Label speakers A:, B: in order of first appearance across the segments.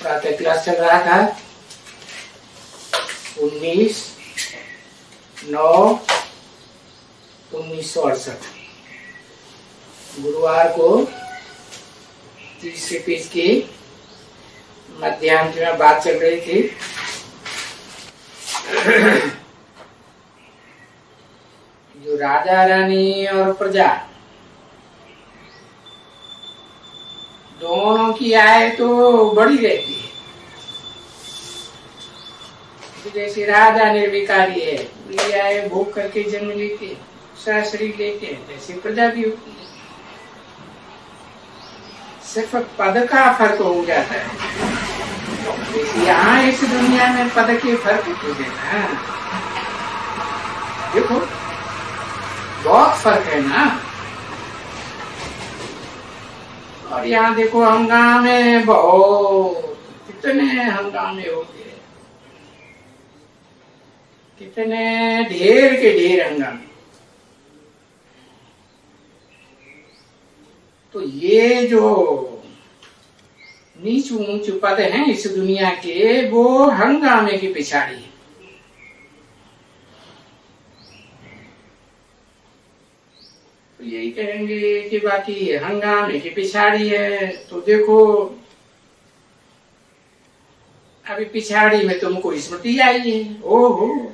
A: प्रातः क्लास चल रहा था 19/9/1968 गुरुवार को 30 पेज की मध्यान्ह में बात चल रही थी। जो राजा रानी और प्रजा दोनों की आय तो बड़ी रहती है। जैसे राजा निर्विकारी है, पूरी आय भोग करके जन्म लेते हैं, दूसरा शरीर लेते हैं, जैसे प्रजा भी होती है। सिर्फ पद का फर्क हो जाता है। यहाँ इस दुनिया में पद के फर्क होते हैं ना, देखो बहुत फर्क है ना। और यहाँ देखो हंगामे बहुत, कितने हंगामे होते हैं, कितने ढेर के ढेर हंगामे। तो ये जो नीच ऊंच पद हैं इस दुनिया के, वो हंगामे की पिछाड़ी है। तो यही कहेंगे कि बाकी हंगामे की पिछाड़ी है। तो देखो अभी पिछाड़ी में तुमको स्मृति आई है। ओहो,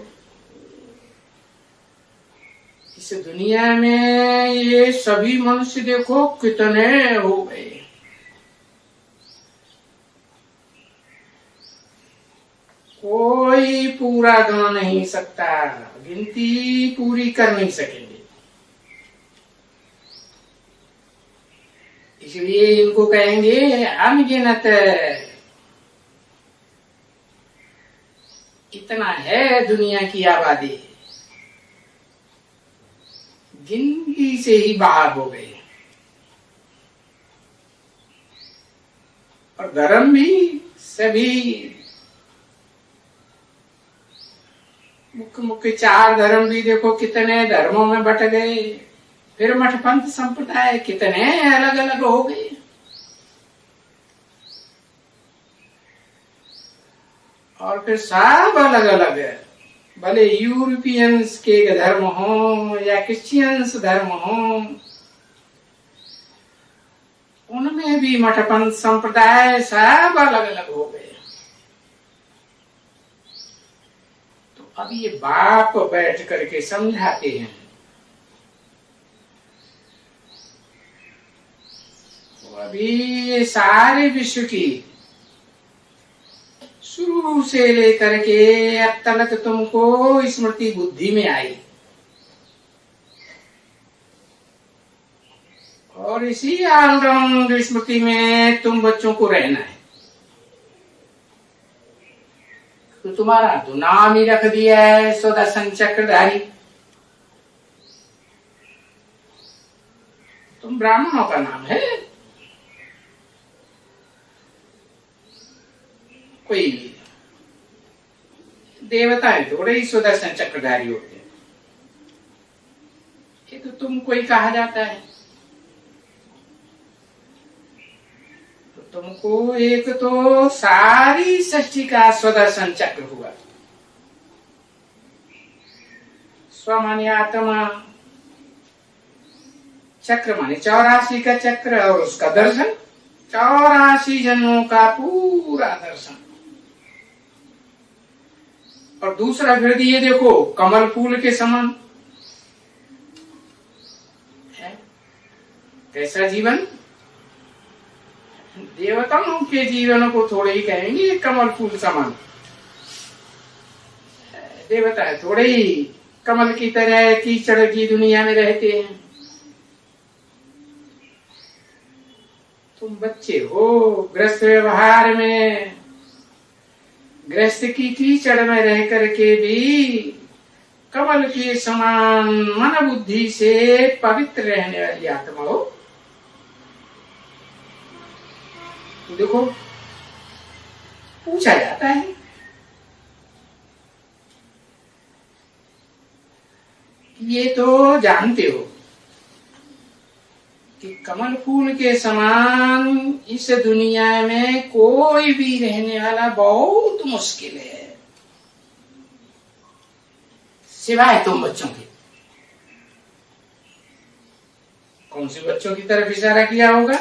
A: इस दुनिया में ये सभी मनुष्य देखो कितने हो गए। कोई पूरा गिन नहीं सकता, गिनती पूरी कर नहीं सकेंगे। इसलिए इनको कहेंगे अनगिनत। इतना है दुनिया की आबादी, गिनती से ही बाहर हो गए। और धर्म भी सभी मुख्य मुख्य 4 धर्म भी देखो कितने धर्मों में बट गए। फिर मठपंथ संप्रदाय कितने अलग अलग हो गए। और फिर सब अलग अलग है, भले यूरोपियंस के धर्म हो या क्रिश्चियंस धर्म हो, उनमें भी मठपंथ संप्रदाय सब अलग अलग हो गए। तो अब ये बाप बैठ करके समझाते हैं। तो अभी ये सारे विश्व की शुरू से लेकर के अब तक तुमको स्मृति बुद्धि में आई, और इसी ऑलराउंड स्मृति में तुम बच्चों को रहना है। तो तुम्हारा तो नाम ही रख दिया है सुदर्शन चक्रधारी। तुम ब्राह्मणों का नाम है। कोई देवताएं थोड़े ही सुदर्शन चक्रधारी होते हैं। ये तो तुमको ही कहा जाता है। तो तुमको एक तो सारी सृष्टि का सुदर्शन चक्र हुआ। स्वमान्य आत्मा चक्र माने 84 का चक्र, और उसका दर्शन 84 जन्मों का पूरा दर्शन। और दूसरा फिर ये देखो कमल फूल के समान है। कैसा जीवन? देवताओं के जीवन को थोड़े ही कहेंगे कमल फूल समान। देवता है थोड़े ही कमल की तरह कीचड़ की दुनिया में रहते हैं। तुम बच्चे हो, गृहस्थ व्यवहार में गृहस्थ की कीचड़ में रह करके भी कमल के समान मन बुद्धि से पवित्र रहने वाली आत्मा हो। तो देखो पूछा जाता है ये तो जानते हो कि कमल फूल के समान इस दुनिया में कोई भी रहने वाला बहुत मुश्किल है, सिवाय तुम बच्चों के। कौन से बच्चों की तरफ इशारा किया होगा?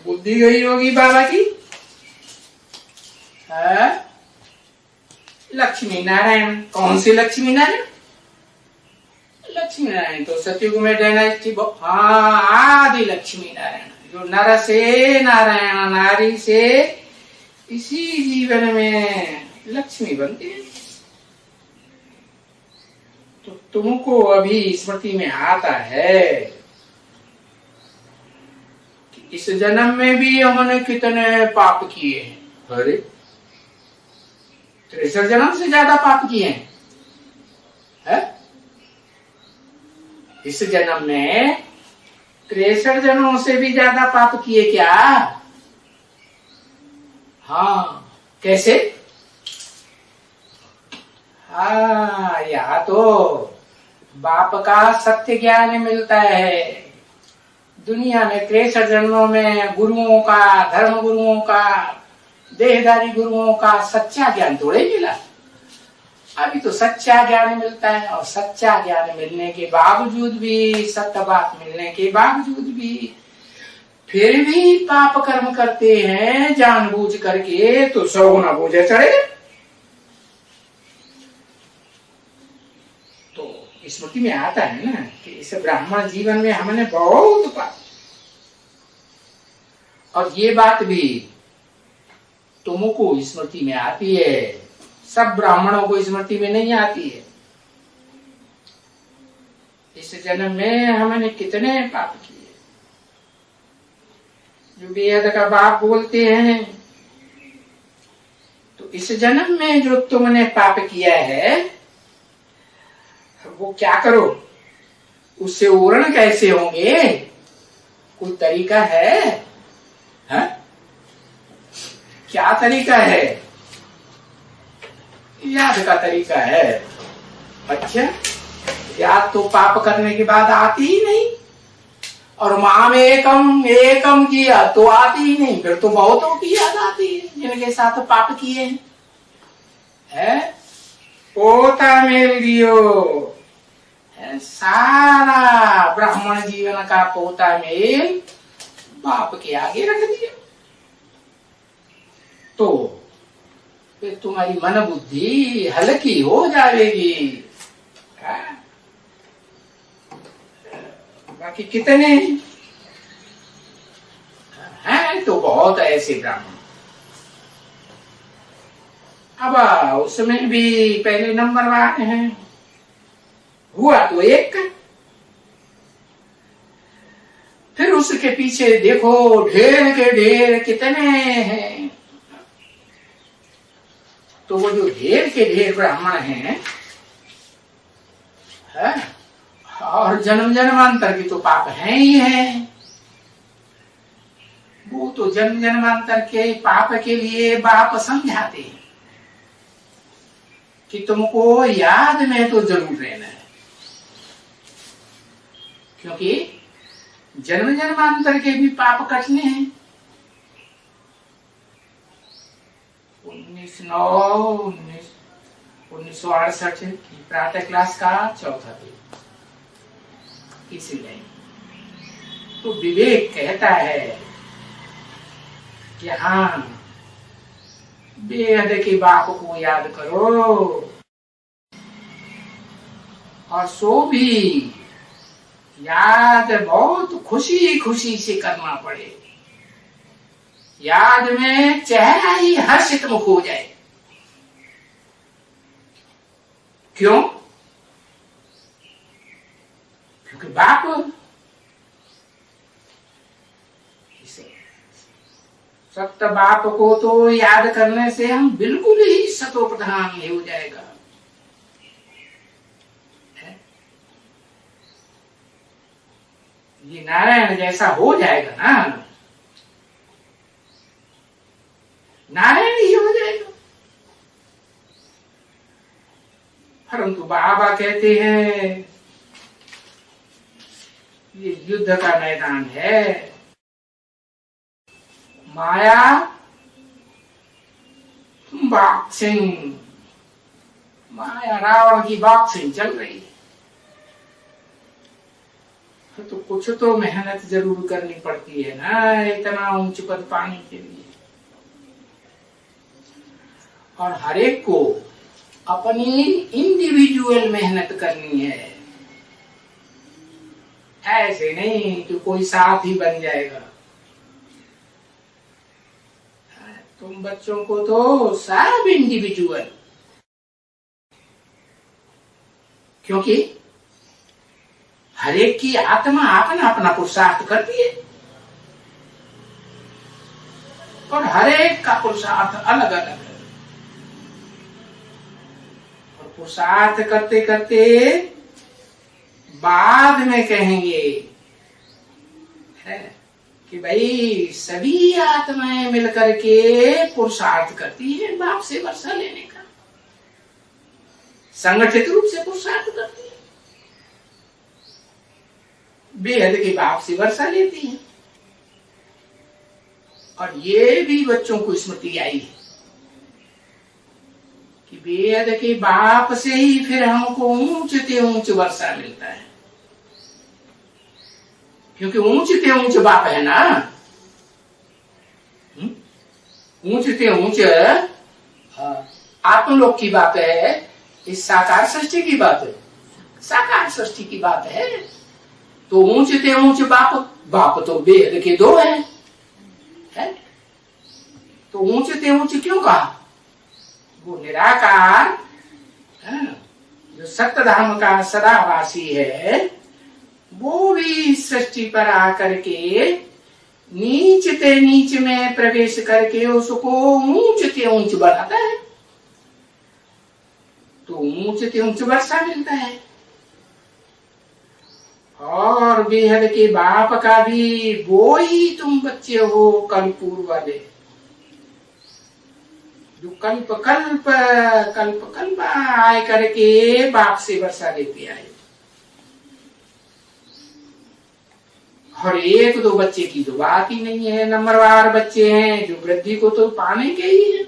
A: बुद्धि गई होगी बाबा की। लक्ष्मी नारायण। कौन से लक्ष्मी नारायण? लक्ष्मी नारायण तो सतयुग में डायनेस्टी, हाँ, आदि लक्ष्मी नारायण, जो नर से नारायण, नारी से इसी जीवन में लक्ष्मी बनती है। तो तुमको अभी स्मृति में आता है कि इस जन्म में भी हमने कितने पाप किए हैं। अरे 63 जन्म से ज्यादा पाप किए हैं, है? इस जन्म में 63 जन्मों से भी ज्यादा पाप किए क्या? हाँ, कैसे? हाँ, यहाँ तो बाप का सत्य ज्ञान मिलता है। दुनिया में 63 जन्मों में गुरुओं का, धर्म गुरुओं का, देहदारी गुरुओं का सच्चा ज्ञान थोड़े मिला। अभी तो सच्चा ज्ञान मिलता है, और सच्चा ज्ञान मिलने के बावजूद भी, सत्य बात मिलने के बावजूद भी फिर भी पाप कर्म करते हैं जानबूझ करके, तो 100 गुना बोझ चढ़े। तो स्मृति में आता है ना कि इस ब्राह्मण जीवन में हमने बहुत पाप, और ये बात भी तुमको स्मृति में आती है, सब ब्राह्मणों को स्मृति में नहीं आती है। इस जन्म में हमने कितने पाप किए, जो वेद का बाप बोलते हैं। तो इस जन्म में जो तुमने पाप किया है, वो क्या करो, उससे उरण कैसे होंगे? कोई तरीका है? हा? क्या तरीका है? याद का तरीका है। अच्छा, याद तो पाप करने के बाद आती ही नहीं, और माम एकम एकम किया तो आती ही नहीं, फिर तो बहुतों की याद आती है जिनके साथ पाप किए हैं। पोता मेल दियो, सारा ब्राह्मण जीवन का पोता मेल बाप के आगे रख दिया, तो फिर तुम्हारी मन बुद्धि हल्की हो जाएगी। बाकी कितने हैं? तो बहुत ऐसे ब्राह्मण। अब उसमें भी पहले नंबर वाले हैं, हुआ तो एक, फिर उसके पीछे देखो ढेर के ढेर कितने हैं। तो वो जो ढेर के ढेर ब्राह्मण हैं, है? और जन्म जन्मांतर की तो पाप हैं ही हैं। वो तो जन्म जन्मांतर के पाप के लिए बाप समझाते हैं कि तुमको याद में तो जरूर रहना है, क्योंकि जन्म जन्मांतर के भी पाप कटने हैं। 1968 की प्रातः क्लास का चौथा दिन, इसीलिए तो विवेक कहता है कि हाँ, बेहद के बाप को याद करो, और सो भी याद बहुत खुशी खुशी से करना पड़े। याद में चेहरा ही हर्षित मुख हो जाए। क्यों? क्योंकि बाप सत्य बाप को तो याद करने से हम बिल्कुल ही सतोप्रधान हो जाएगा। ये नारायण जैसा हो जाएगा ना, नारायण ही हो जाएगा। परंतु बाबा कहते हैं ये युद्ध का मैदान है। माया बॉक्सिंग, माया रावण की बॉक्सिंग चल रही है। तो कुछ तो मेहनत जरूर करनी पड़ती है ना इतना ऊंच पद पाने के लिए। और हर एक को अपनी इंडिविजुअल मेहनत करनी है, ऐसे नहीं कि कोई साथ ही बन जाएगा। तुम बच्चों को तो सब इंडिविजुअल, क्योंकि हर एक की आत्मा अपना अपना पुरुषार्थ करती है और हर एक का पुरुषार्थ अलग अलग है। और पुरुषार्थ करते करते बाद में कहेंगे है कि भाई सभी आत्माएं मिलकर के पुरुषार्थ करती है बाप से वर्षा लेने का, संगठित रूप से पुरुषार्थ करती है, बेहद के बाप से वर्षा लेती है। और ये भी बच्चों को स्मृति आई है कि बेहद के बाप से ही फिर हमको ऊंच से ऊंच वर्षा मिलता है, क्योंकि ऊंच से ऊंच बाप है ना। ऊंच से ऊंच आत्मलोक की बात है, इस साकार सृष्टि की बात है, साकार सृष्टि की बात है। तो ऊंच से ऊंच बाप, बाप तो बेहद के दो है? तो ऊंच से ऊंच क्यों कहा? वो निराकार जो सत्य धाम का सदावासी है, वो भी सृष्टि पर आकर के नीच से नीच में प्रवेश करके उसको ऊंच से ऊंच बढ़ाता है। तो ऊंच से ऊंच वर्षा मिलता है। और बेहद के बाप का भी वो ही तुम बच्चे हो कल पूर्व वाले, जो कल्प कल्प कल्प कल्प आए करके बाप से वर्षा लेते आए। और एक दो बच्चे की तो बात ही नहीं है, नंबरवार बच्चे हैं जो वृद्धि को तो पाने के ही है।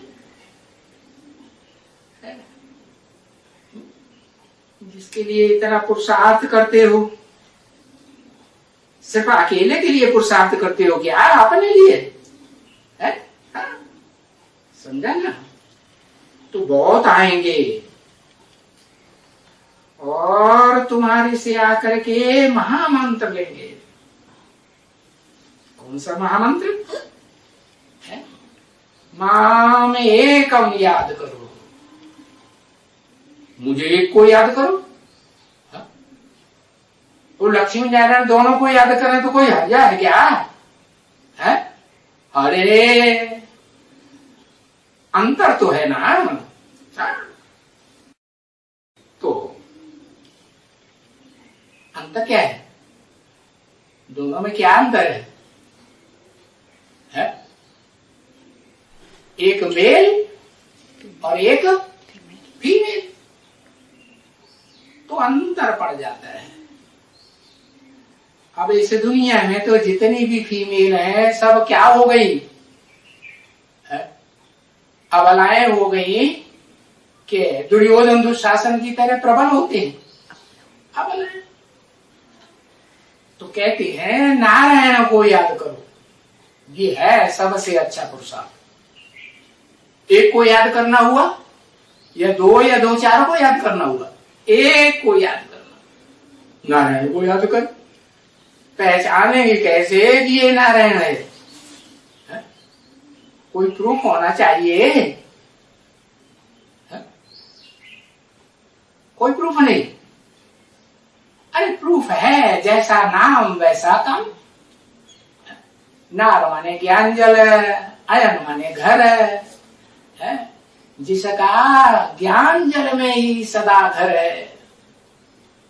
A: जिसके लिए इतना पुरुषार्थ करते हो, सिर्फ अकेले के लिए पुरुषार्थ करते हो क्या? अपने लिए है? समझा ना? तो बहुत आएंगे और तुम्हारे से आकर के महामंत्र लेंगे। कौन सा महामंत्र है? माम एकम याद करो, मुझे एक को याद करो। तो लक्ष्मी नारायण दोनों को याद करें तो कोई हर्जा है क्या? है? अरे अंतर तो है ना। तो अंतर क्या है? दोनों में क्या अंतर है? एक मेल और एक फीमेल, तो अंतर पड़ जाता है। अब इस दुनिया में तो जितनी भी फीमेल है सब क्या हो गई? अबलाएं हो गई कि दुर्योधन दुशासन की तरह प्रबल होते हैं अबलाएं। तो कहते हैं नारायण को याद करो, ये है सबसे अच्छा पुरुषार्थ। एक को याद करना हुआ या दो चार को याद करना हुआ, एक को याद करना। नारायण को याद कर, पहचानेंगे कैसे कि ये नारायण है? कोई प्रूफ होना चाहिए। कोई प्रूफ नहीं। अरे प्रूफ है, जैसा नाम वैसा काम। नार माने ज्ञान जल, अयन माने घर है, जिसका ज्ञान जल में ही सदा घर है,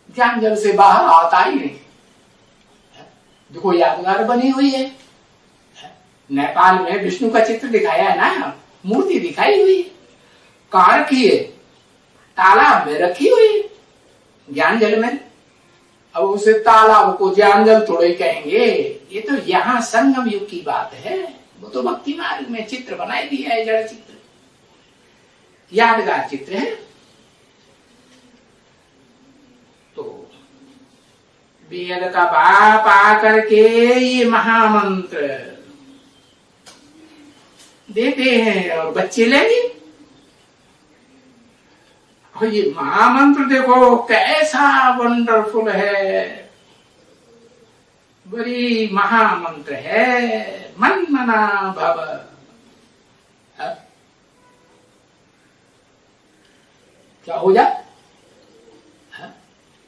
A: ज्ञान जल से बाहर आता ही नहीं। देखो यादगार बनी हुई है, नेपाल में विष्णु का चित्र दिखाया है ना, मूर्ति दिखाई हुई है, कहाँ रखी है? तालाब में रखी हुई है, ज्ञान जल में। अब उसे तालाब को जंगल थोड़े कहेंगे। ये तो यहाँ संगम युग की बात है। वो तो भक्ति मार्ग में चित्र बनाई दिया है, जड़ चित्र, यादगार चित्र है। तो वेद का बाप आकर के ये महामंत्र देते हैं और बच्चे लेंगे। और ये महामंत्र देखो कैसा वंडरफुल है, बड़ी महामंत्र है। मन मना भव, क्या हो जा,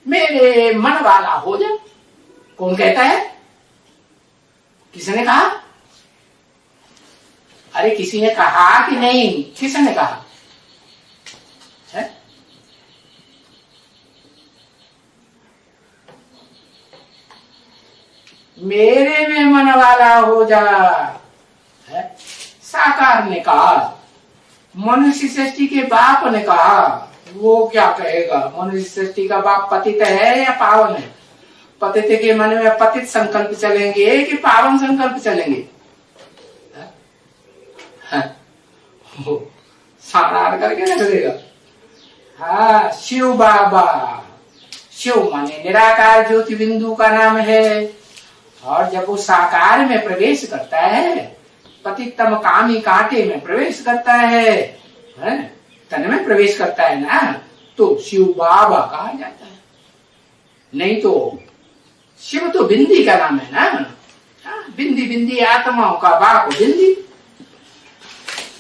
A: मेरे मन वाला हो जा। कौन कहता है? किसने कहा? अरे किसी ने कहा कि नहीं? किसने कहा है? मेरे में मन वाला हो जा है? साकार ने कहा, मनुष्य सृष्टि के बाप ने कहा। वो क्या कहेगा? मनुष्य सृष्टि का बाप पतित है या पावन है? पतित के मन में पतित संकल्प चलेंगे कि पावन संकल्प चलेंगे? सारार करके रख देगा। हाँ, शिव बाबा, शिव माने निराकार ज्योति बिंदु का नाम है। और जब वो साकार में प्रवेश करता है, पतितम कामी कांटे में प्रवेश करता है, तन में प्रवेश करता है ना, तो शिव बाबा कहा जाता है। नहीं तो शिव तो बिंदी का नाम है ना। बिंदी बिंदी आत्माओं का बाप बिंदी।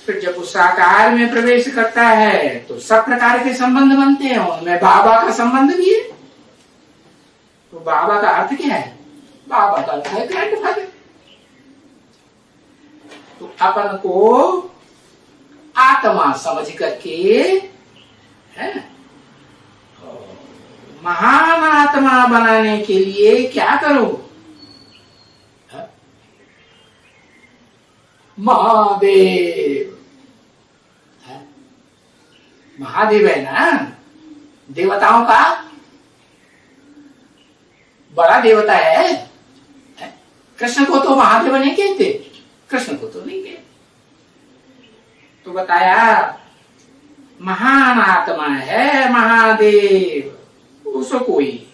A: फिर जब उस साकार में प्रवेश करता है तो सब प्रकार के संबंध बनते हैं, उनमें बाबा का संबंध भी है। तो बाबा का अर्थ क्या है? बाबा का अर्थ है ग्रैंडफादर। तो अपन को आत्मा समझ करके है महान आत्मा बनाने के लिए क्या करो? महादेव, महादेव है ना देवताओं का बड़ा देवता है। कृष्ण को तो महादेव नहीं कहते, कृष्ण को तो नहीं कहते। तो बताया महान आत्मा है महादेव। उसको कोई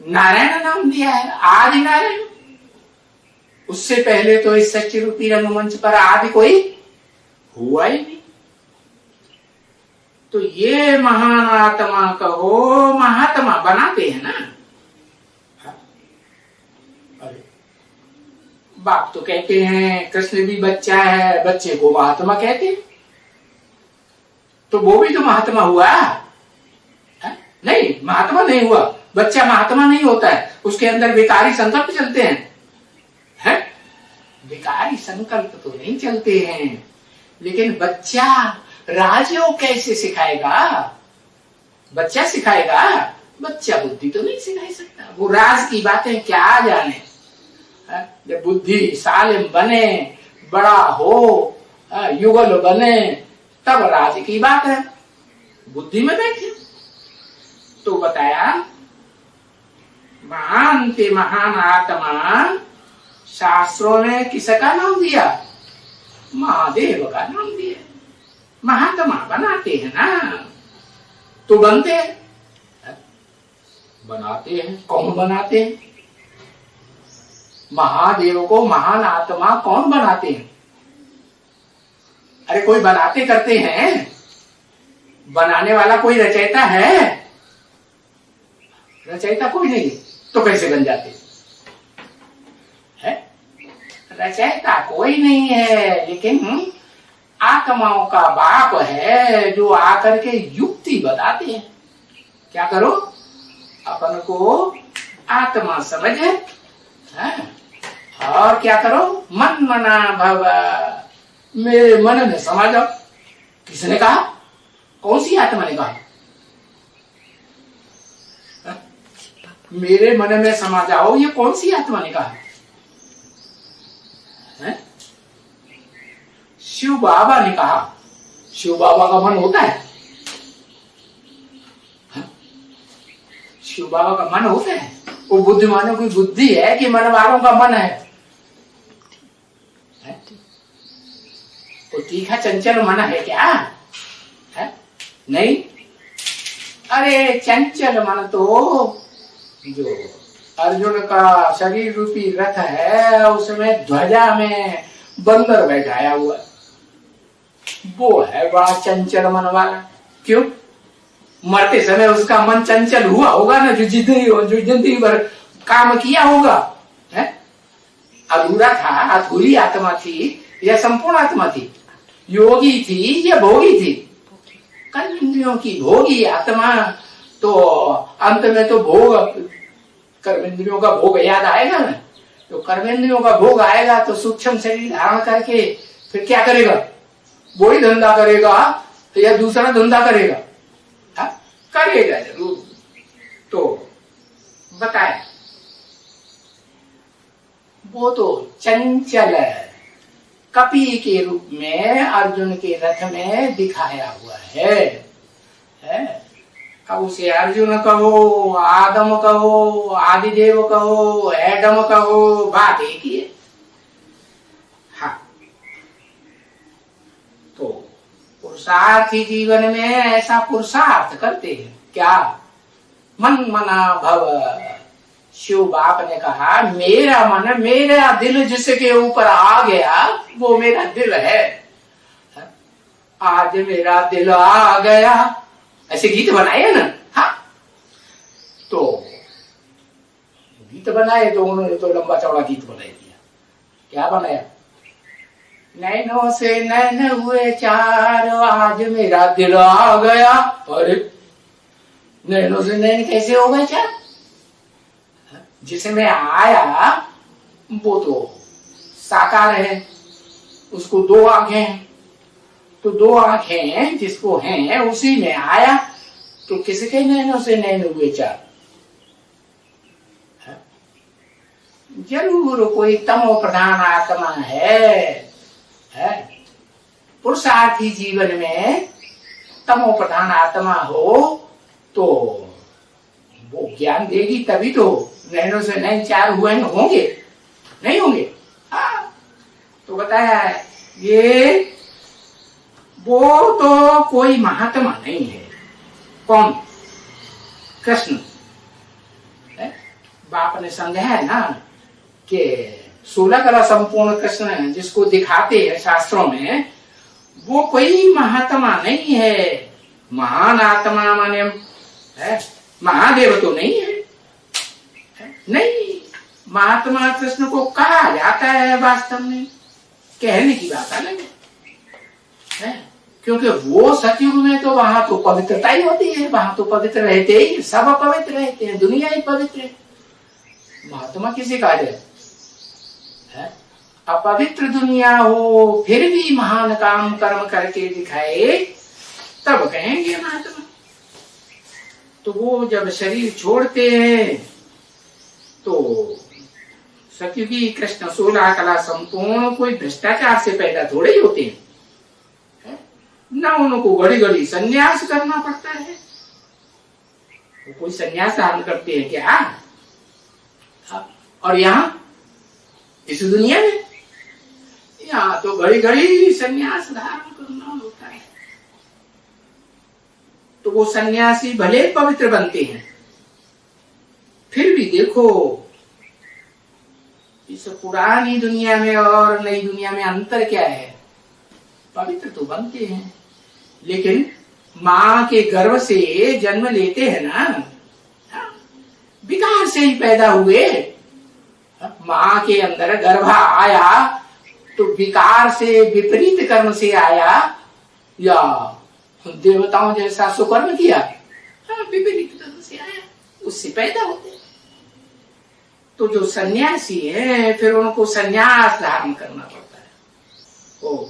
A: नारायण नाम दिया है, आदि नारायण। उससे पहले तो इस सच्ची रूपी रंगमंच पर आदि कोई हुआ ही नहीं। तो ये महान आत्मा कहो, महात्मा बनाते हैं ना। अरे बाप तो कहते हैं कृष्ण भी बच्चा है, बच्चे को महात्मा कहते हैं। तो वो भी तो महात्मा हुआ है? नहीं, महात्मा नहीं हुआ। बच्चा महात्मा नहीं होता है, उसके अंदर विकारी संकल्प चलते हैं। विकारी संकल्प तो नहीं चलते हैं, लेकिन बच्चा राजयोग कैसे सिखाएगा? बच्चा सिखाएगा, बच्चा बुद्धि तो नहीं सिखा सकता। वो राज की बातें क्या जाने। जब बुद्धि सालिम बने, बड़ा हो, युगल बने, तब राज की बात है। बुद्धि में बैठे। तो बताया महान से महान आत्मा शास्त्रों ने किसका नाम दिया? महादेव का नाम दिया। महात्मा बनाते हैं ना, तो बनते हैं, बनाते हैं। कौन बनाते हैं? महादेव को महान आत्मा कौन बनाते हैं? अरे कोई बनाते करते हैं, बनाने वाला कोई रचयिता है? रचयिता कोई नहीं, तो कैसे बन जाते हैं? रचयिता कोई नहीं है, लेकिन आत्माओं का बाप है जो आकर के युक्ति बताते हैं। क्या करो? अपन को आत्मा समझे, और क्या करो? मन मना भव, मेरे मन में समा जाओ। किसने कहा? कौन सी आत्मा ने कहा? मेरे मन में समा जाओ, ये कौन सी आत्मा ने कहा? शिव बाबा ने कहा। शिव बाबा का मन होता है? शिव बाबा का मन होता है? वो बुद्धिमानों की बुद्धि है कि मन वालों का मन है? वो तीखा चंचल मन है क्या है? नहीं। अरे चंचल मन तो जो अर्जुन का शरीर रूपी रथ है, उसमें ध्वजा में बंदर बैठाया हुआ, वो है बड़ा चंचल मन वाला। क्यों? मरते समय उसका मन चंचल हुआ होगा ना, जो जिंदगी भर काम किया होगा है? अधूरा था, अधूरी आत्मा थी या संपूर्ण आत्मा थी? योगी थी या भोगी थी? कर्म इंद्रियों की भोगी आत्मा तो अंत में तो भोग, कर्मेंद्रियों का भोग याद आएगा ना। तो कर्मेंद्रियों का भोग आएगा तो सूक्ष्म शरीर धारण करके फिर क्या करेगा? वही धंधा करेगा या दूसरा धंधा करेगा? हा? करेगा जरूर। तो बताए वो तो चंचल कपि के रूप में अर्जुन के रथ में दिखाया हुआ है? अब उसे अर्जुन कहो, आदम कहो, आदिदेव कहो, एडम कहो, बात एक ही है। हाँ, तो पुरुषार्थी जीवन में ऐसा पुरुषार्थ करते हैं क्या? मन मना भव। शिव बाप ने कहा मेरा मन, मेरा दिल जिसके ऊपर आ गया वो मेरा दिल है। आज मेरा दिल आ गया, ऐसे गीत बनाए ना। हाँ, तो गीत बनाए तो उन्होंने तो लंबा चौड़ा गीत बना दिया। क्या बनाया? नैनों से नैन हुए चार, आज मेरा दिल आ गया। अरे नैनों से नैन कैसे हो गए चार? जिसमें आया वो तो साकार है, उसको दो आंखें हैं, तो दो आंखें जिसको हैं उसी में आया, तो किसके नैनों से नैन हुए चार? जरूर कोई तमो प्रधान आत्मा है। पुरुषार्थी जीवन में तमो प्रधान आत्मा हो तो वो ज्ञान देगी, तभी तो नैनों से नैन चार हुए होंगे, नहीं होंगे? हाँ, तो बताया है ये वो तो कोई महात्मा नहीं है। कौन? कृष्ण। बाप ने समझाया है ना कि 16 कला संपूर्ण कृष्ण जिसको दिखाते हैं शास्त्रों में, वो कोई महात्मा नहीं है। महान आत्मा माने महादेव तो नहीं है। नहीं, महात्मा कृष्ण को कहा जाता है वास्तव में, कहने की बात अलग है। क्योंकि वो सतयुग में तो वहां तो पवित्रता ही होती है, वहां तो पवित्र रहते ही, सब पवित्र रहते हैं, दुनिया ही पवित्र है। महात्मा किसे कहा जाए? अपवित्र दुनिया हो फिर भी महान काम कर्म करके दिखाए तब कहेंगे महात्मा। तो वो जब शरीर छोड़ते हैं तो सतयुगी कृष्ण 16 कला संपूर्ण कोई भ्रष्टाचार से पैदा थोड़े ही होते हैं ना। उनको घड़ी घड़ी संन्यास करना पड़ता है। वो कोई संन्यास धारण करते हैं क्या? और यहाँ इस दुनिया में यहाँ तो घड़ी घड़ी संन्यास धारण करना होता है। तो वो सन्यासी भले पवित्र बनते हैं, फिर भी देखो इस पुरानी दुनिया में और नई दुनिया में अंतर क्या है? पवित्र तो बनते हैं, लेकिन माँ के गर्भ से जन्म लेते हैं ना, विकार से ही पैदा हुए। माँ के अंदर गर्भ आया तो विकार से, विपरीत कर्म से आया या देवताओं जैसा सुकर्म किया? विपरीत कर्म से आया, उससे पैदा होते। तो जो सन्यासी है फिर उनको सन्यास धारण करना पड़ता है। ओ